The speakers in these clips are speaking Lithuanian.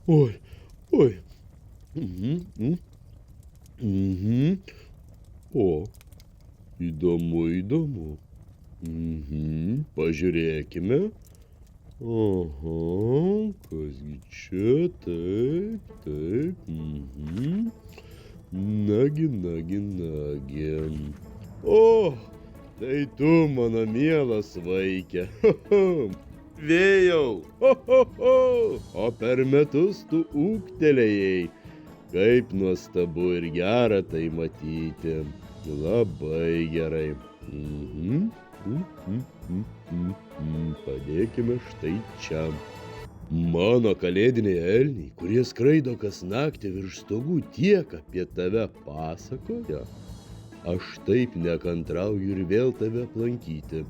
Oi, oi. Mhm, mhm. O, įdomu, įdomu. Pažiūrėkime. Aha, kasgi čia, taip, taip. Nagi, nagi, nagi. O, tai tu, mano mielas vaikė. Vėjau. O per metus tu ūgtelėjai. Kaip nuostabu ir gera tai matyti. Labai gerai. Padėkime štai čia. Mano kalėdiniai elniai, kurie skraido kas naktį virš stogų, tiek apie tave pasakoja. Aš taip nekantrauju ir vėl tave aplankyti,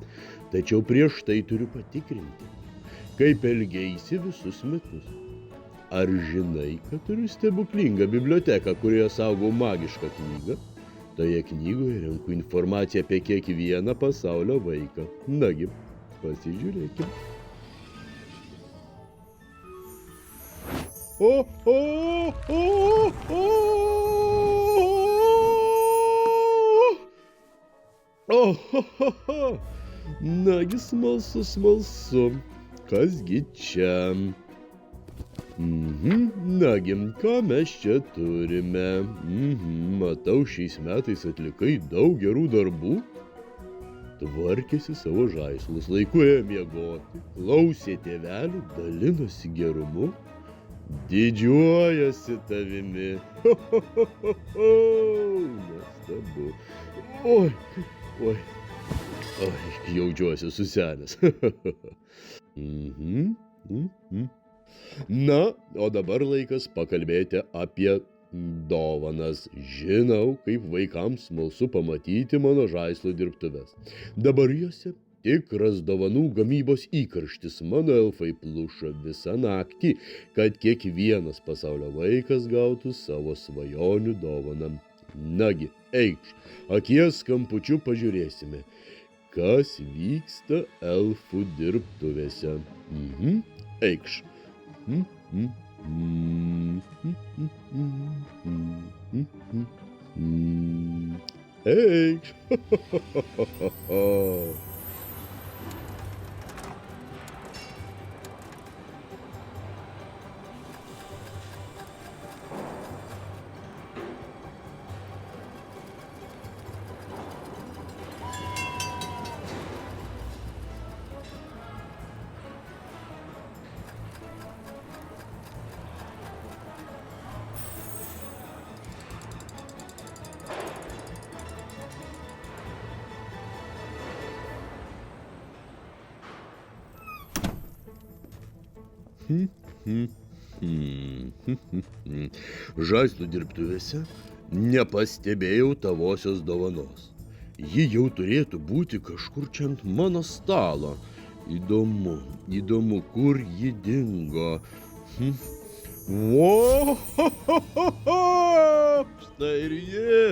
tačiau prieš tai turiu patikrinti, kaip elgeisi visus metus. Ar žinai, kad turiu stebuklingą biblioteką, kurioje saugau magišką knygą? Toje knygoje renku informaciją apie kiekvieną pasaulio vaiką. Nagi, pasižiūrėkim. Nagi, smalsu, smalsu. Kasgi čia? Nagi, ką mes čia turime? Matau, šiais metais atlikai daug gerų darbų. Tvarkėsi savo žaislus, laiku ėjo miegoti, klausė tėvelių, dalinosi gerumu, didžiuojasi tavimi. Nuostabu. Oi, jaučiuosi susenęs. Na, o dabar laikas pakalbėti apie dovanas. Žinau, kaip vaikams smalsu pamatyti mano žaislų dirbtuves. Dabar juose tikras dovanų gamybos įkarštis. Mano elfai pluša visą naktį, kad kiekvienas pasaulio vaikas gautų savo svajonių dovaną. Nagi, eikš, akies kampučiu pažiūrėsime, kas vyksta elfų dirbtuvėse. Eikš. Eikš. Žaislų dirbtuvėse nepastebėjau tavosios dovanos. Ji jau turėtų būti kažkur čia ant mano stalo. Įdomu, kur ji dingo. Štai ir ji.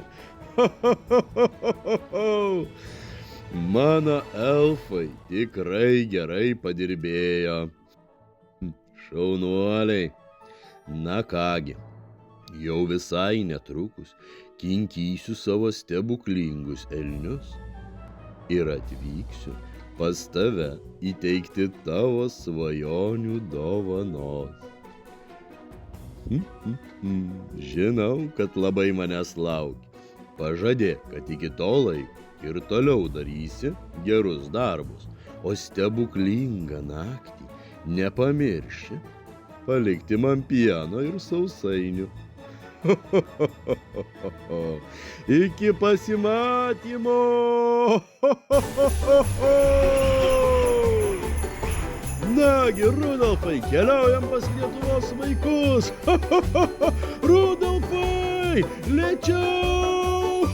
Mano elfai tikrai gerai padirbėjo. Šaunuoliai. Na kągi, jau visai netrukus kinkysiu savo stebuklingus elnius ir atvyksiu pas tave įteikti tavo svajonių dovanos. Žinau, kad labai manęs lauki. Pažadėk, kad iki to laiko ir toliau darysi gerus darbus, o stebuklingą naktį nepamirši palikti man pieno ir sausainių. Iki pasimatymo! Nagi, Rudolfai, keliaujam pas Lietuvos vaikus. Rudolfai, lėčiau!